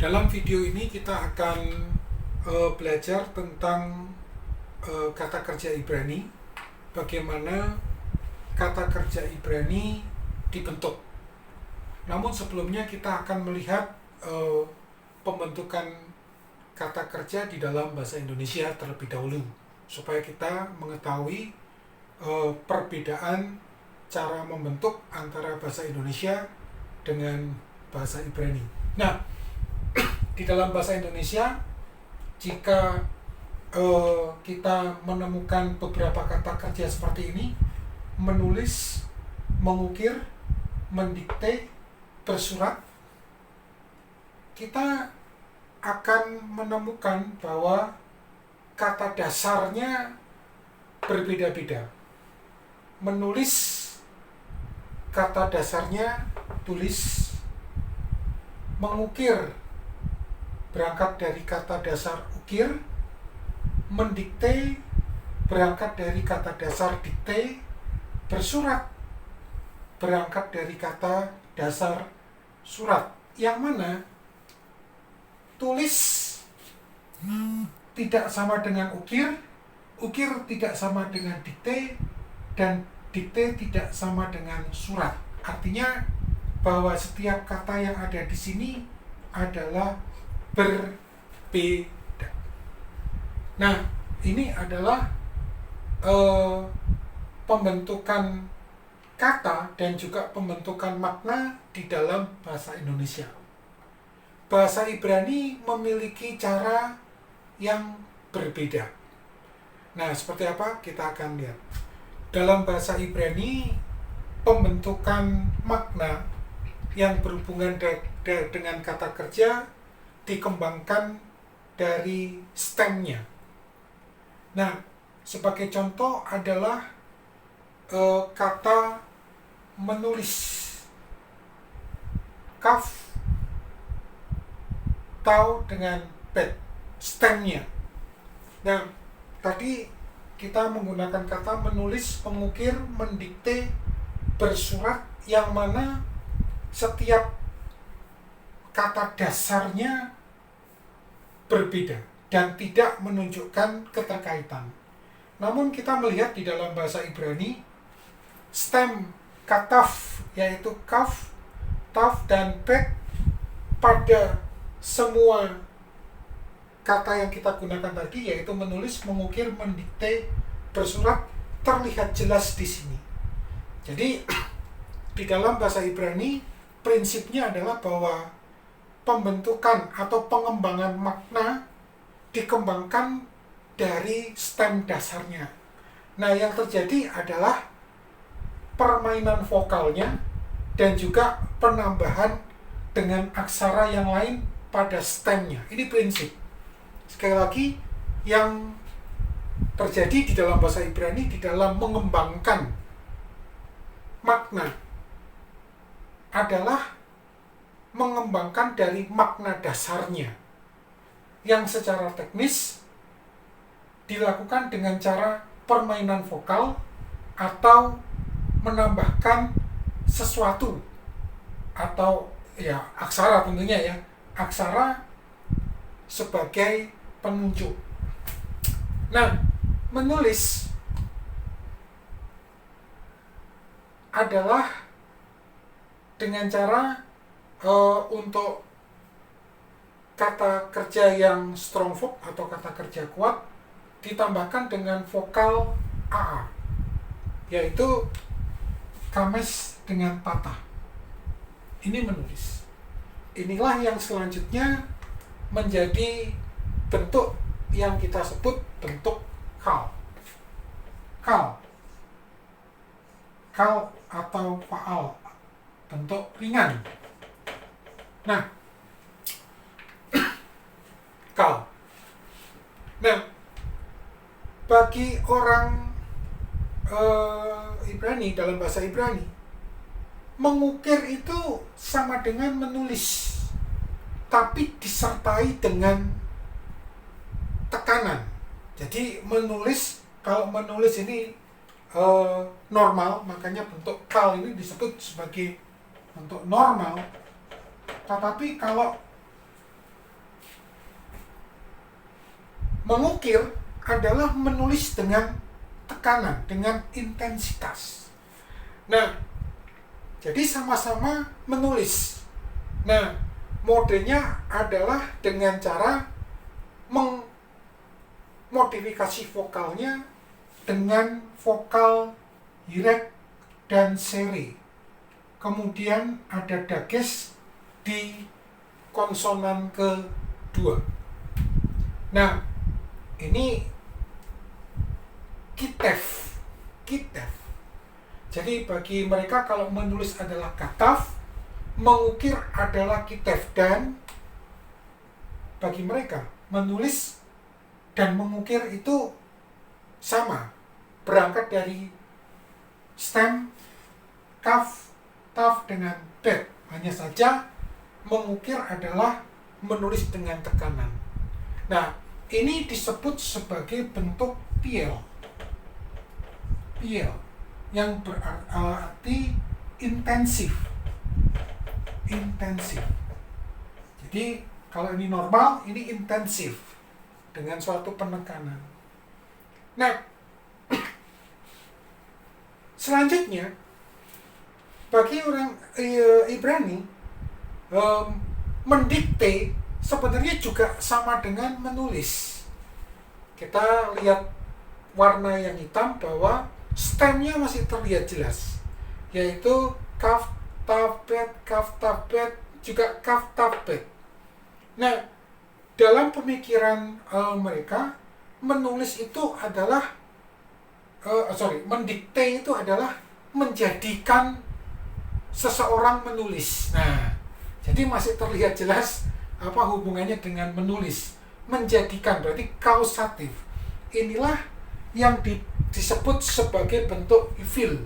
Dalam video ini kita akan belajar tentang kata kerja Ibrani, bagaimana kata kerja Ibrani dibentuk. Namun sebelumnya kita akan melihat pembentukan kata kerja di dalam bahasa Indonesia terlebih dahulu, supaya kita mengetahui perbedaan cara membentuk antara bahasa Indonesia dengan bahasa Ibrani. Nah, di dalam bahasa Indonesia, jika kita menemukan beberapa kata kerja seperti ini: menulis, mengukir, mendikte, bersurat, kita akan menemukan bahwa kata dasarnya berbeda-beda. Menulis, kata dasarnya tulis. Mengukir berangkat dari kata dasar ukir. Mendikte berangkat dari kata dasar dikte. Bersurat berangkat dari kata dasar surat. Yang mana tulis tidak sama dengan ukir tidak sama dengan dikte, dan dikte tidak sama dengan surat. Artinya bahwa setiap kata yang ada di sini adalah berbeda. Nah, ini adalah pembentukan kata dan juga pembentukan makna di dalam bahasa Indonesia. Bahasa Ibrani memiliki cara yang berbeda. Nah, seperti apa? Kita akan lihat. Dalam bahasa Ibrani, pembentukan makna yang berhubungan dengan kata kerja dikembangkan dari stemnya. Nah, sebagai contoh adalah kata menulis. Kaf, tau dengan bet, stemnya. Nah, tadi kita menggunakan kata menulis, mengukir, mendikte, bersurat, yang mana setiap kata dasarnya berbeda dan tidak menunjukkan keterkaitan. Namun kita melihat di dalam bahasa Ibrani, stem kataf, yaitu kaf, taf, dan bet, pada semua kata yang kita gunakan tadi, yaitu menulis, mengukir, mendikte, bersurat, terlihat jelas di sini. Jadi di dalam bahasa Ibrani, prinsipnya adalah bahwa pembentukan atau pengembangan makna dikembangkan dari stem dasarnya. Nah, yang terjadi adalah permainan vokalnya dan juga penambahan dengan aksara yang lain pada stemnya. Ini prinsip. Sekali lagi, yang terjadi di dalam bahasa Ibrani di dalam mengembangkan makna adalah mengembangkan dari makna dasarnya, yang secara teknis dilakukan dengan cara permainan vokal atau menambahkan sesuatu, atau ya aksara tentunya ya, aksara sebagai penunjuk. Nah, menulis adalah dengan cara untuk kata kerja yang strong vok atau kata kerja kuat ditambahkan dengan vokal AA, yaitu kames dengan patah. Ini menulis. Inilah yang selanjutnya menjadi bentuk yang kita sebut bentuk kal. Kal atau faal, bentuk ringan. Nah, kal. Nah, bagi orang Ibrani, dalam bahasa Ibrani, mengukir itu sama dengan menulis, tapi disertai dengan tekanan. Jadi menulis, kalau menulis ini normal, makanya bentuk kal ini disebut sebagai bentuk normal. Tetapi kalau Mengukir adalah menulis dengan tekanan, dengan intensitas. Nah, jadi sama-sama menulis. Nah, modenya adalah dengan cara mengmodifikasi vokalnya dengan vokal hirek dan sere. Kemudian ada dages di konsonan kedua. Nah, ini kitef. Jadi bagi mereka kalau menulis adalah kataf, mengukir adalah kitef, dan bagi mereka menulis dan mengukir itu sama, berangkat dari stem kaf, taf dengan bet. Hanya saja mengukir adalah menulis dengan tekanan. Nah, ini disebut sebagai bentuk piel yang berarti intensif. Jadi kalau ini normal, ini intensif dengan suatu penekanan. Nah, selanjutnya bagi orang Ibrani, mendikte sebenarnya juga sama dengan menulis. Kita lihat warna yang hitam bahwa stemnya masih terlihat jelas, yaitu kaf taf bet, juga kaf taf bet. Nah, dalam pemikiran mereka, menulis itu adalah mendikte itu adalah menjadikan seseorang menulis. Nah, jadi masih terlihat jelas apa hubungannya dengan menulis. Menjadikan berarti kausatif. Inilah yang disebut sebagai bentuk ifil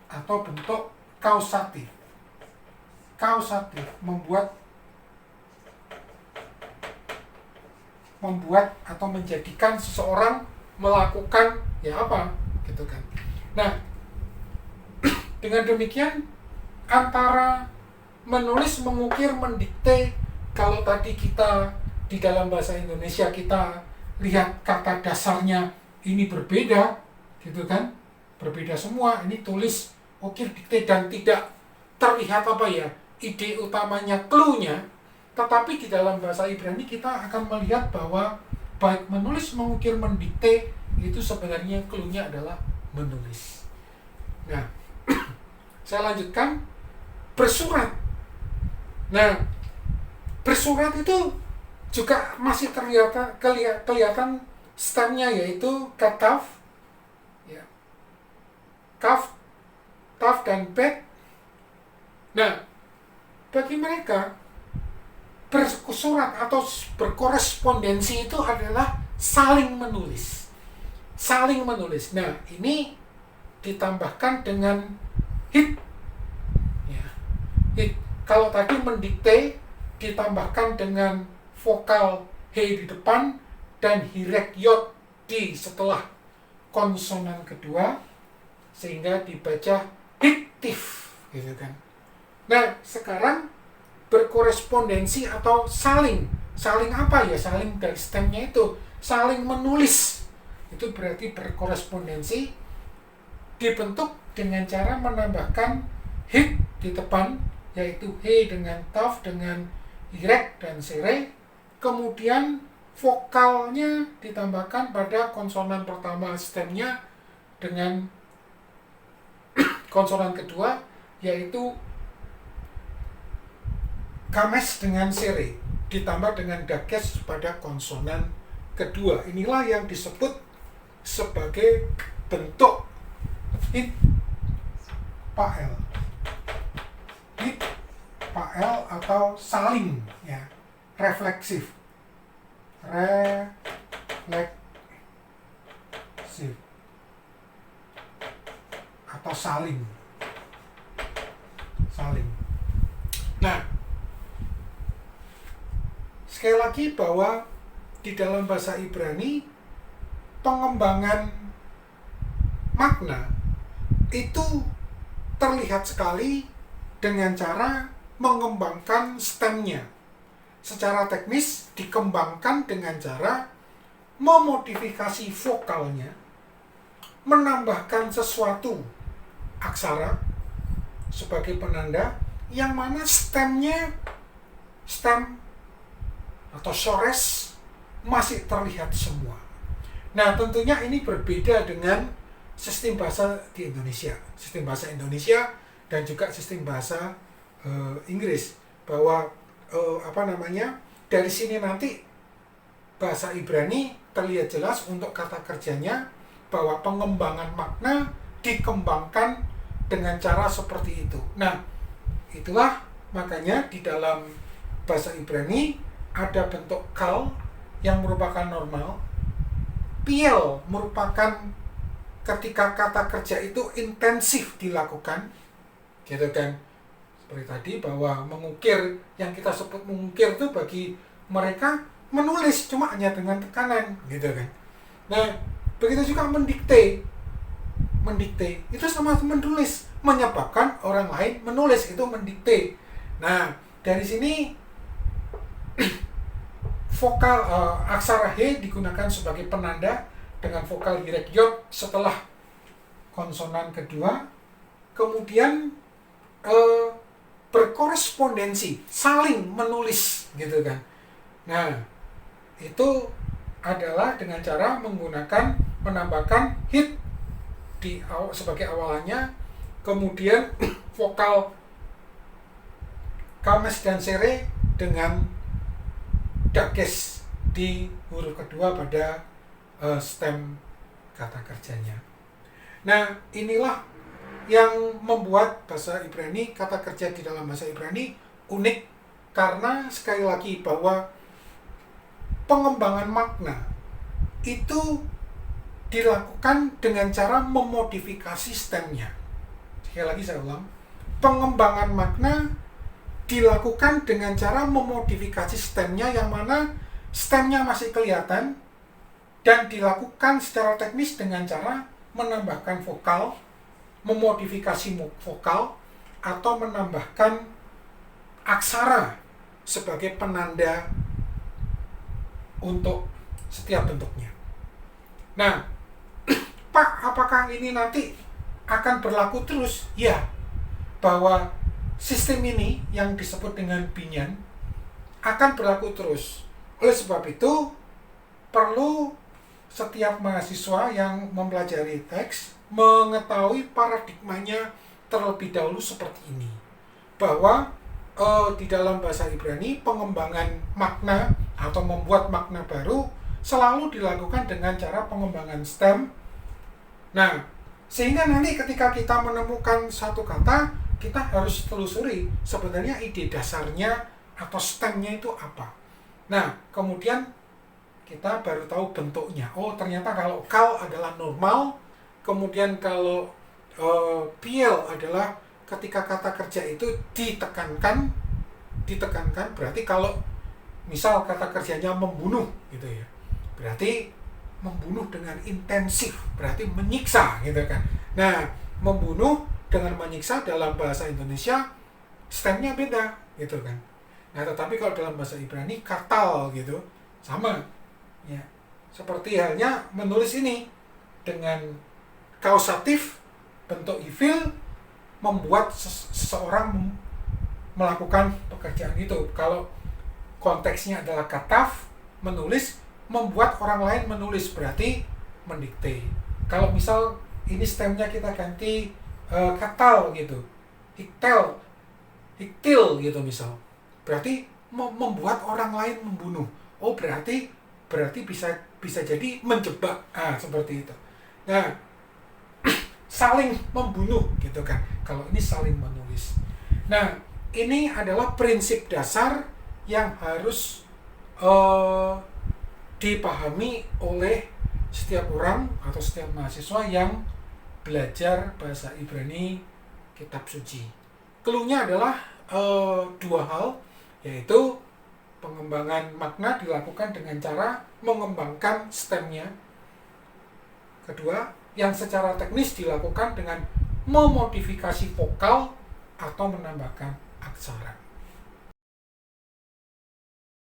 atau bentuk kausatif. Membuat atau menjadikan seseorang melakukan apa gitu kan. Nah, dengan demikian antara menulis, mengukir, mendikte, kalau tadi kita di dalam bahasa Indonesia kita lihat kata dasarnya ini berbeda gitu kan, berbeda semua, ini tulis, ukir, dikte, dan tidak terlihat ide utamanya, clue-nya. Tetapi di dalam bahasa Ibrani kita akan melihat bahwa baik menulis, mengukir, mendikte itu sebenarnya clue-nya adalah menulis. Nah, saya lanjutkan. Bersurat. Nah, bersurat itu juga masih kelihatan stemnya, yaitu kataf, ya, kaf, taf, dan bet. Nah, bagi mereka bersurat atau berkorespondensi itu adalah saling menulis. Nah, ini ditambahkan dengan hit. Kalau tadi mendikte ditambahkan dengan vokal he di depan dan hirek yod di setelah konsonan kedua, sehingga dibaca diktif gitu kan. Nah, sekarang berkorespondensi atau saling apa ya? Saling dari stemnya itu saling menulis. Itu berarti berkorespondensi dibentuk dengan cara menambahkan hit di depan, yaitu he dengan taf, dengan hirek dan sere. Kemudian vokalnya ditambahkan pada konsonan pertama stemnya dengan konsonan kedua, yaitu kames dengan sere, ditambah dengan dages pada konsonan kedua. Inilah yang disebut sebagai bentuk hit pael atau saling, ya, refleksif atau saling. Nah, sekali lagi bahwa di dalam bahasa Ibrani pengembangan makna itu terlihat sekali dengan cara mengembangkan stemnya. Secara teknis dikembangkan dengan cara memodifikasi vokalnya, menambahkan sesuatu aksara sebagai penanda yang mana stem atau sores masih terlihat semua. Nah, tentunya ini berbeda dengan sistem bahasa di Indonesia, sistem bahasa Indonesia dan juga sistem bahasa Inggris, bahwa dari sini nanti bahasa Ibrani terlihat jelas untuk kata kerjanya bahwa pengembangan makna dikembangkan dengan cara seperti itu. Nah, itulah makanya di dalam bahasa Ibrani ada bentuk kal yang merupakan normal, piel merupakan ketika kata kerja itu intensif dilakukan, gitu kan. Seperti tadi bahwa mengukir, yang kita sebut mengukir itu bagi mereka menulis cuma hanya dengan tekanan, gitu kan. Nah, begitu juga mendikte itu sama menulis, menyebabkan orang lain menulis, itu mendikte. Nah, dari sini vokal aksara H digunakan sebagai penanda dengan vokal direct yod setelah konsonan kedua, kemudian berkorespondensi, saling menulis, gitu kan. Nah, itu adalah dengan cara menambahkan hit sebagai awalannya, kemudian vokal kames dan sere dengan dakes di huruf kedua pada stem kata kerjanya. Nah, inilah yang membuat bahasa Ibrani, kata kerja di dalam bahasa Ibrani unik, karena sekali lagi bahwa pengembangan makna itu dilakukan dengan cara memodifikasi stemnya. Sekali lagi saya ulang, pengembangan makna dilakukan dengan cara memodifikasi stemnya, yang mana stemnya masih kelihatan, dan dilakukan secara teknis dengan cara menambahkan vokal, memodifikasi vokal, atau menambahkan aksara sebagai penanda untuk setiap bentuknya. Nah, Pak, apakah ini nanti akan berlaku terus? Ya, bahwa sistem ini yang disebut dengan binyan akan berlaku terus. Oleh sebab itu, perlu setiap mahasiswa yang mempelajari teks mengetahui paradigmanya terlebih dahulu seperti ini. Bahwa di dalam bahasa Ibrani, pengembangan makna atau membuat makna baru selalu dilakukan dengan cara pengembangan stem. Nah, sehingga nanti ketika kita menemukan satu kata, kita harus telusuri sebenarnya ide dasarnya atau stemnya itu apa. Nah, kemudian kita baru tahu bentuknya. Oh, ternyata kalau kal adalah normal, kemudian kalau piel adalah ketika kata kerja itu ditekankan, berarti kalau misal kata kerjanya membunuh, gitu ya, berarti membunuh dengan intensif, berarti menyiksa, gitu kan. Nah, membunuh dengan menyiksa dalam bahasa Indonesia stemnya beda, gitu kan. Nah, tetapi kalau dalam bahasa Ibrani katal, gitu, sama ya. Seperti halnya menulis ini dengan kausatif, bentuk ifil, membuat seseorang melakukan pekerjaan itu. Kalau konteksnya adalah kataf, menulis, membuat orang lain menulis, berarti mendikte. Kalau misal ini stemnya kita ganti katal gitu, hiktil gitu misal, berarti membuat orang lain membunuh. Oh, berarti bisa jadi menjebak, seperti itu. Nah, saling membunuh gitu kan, kalau ini saling menulis. Nah, ini adalah prinsip dasar yang harus dipahami oleh setiap orang atau setiap mahasiswa yang belajar bahasa Ibrani kitab suci. Cluenya adalah dua hal, yaitu pengembangan makna dilakukan dengan cara mengembangkan stemnya. Kedua, yang secara teknis dilakukan dengan memodifikasi vokal atau menambahkan aksara.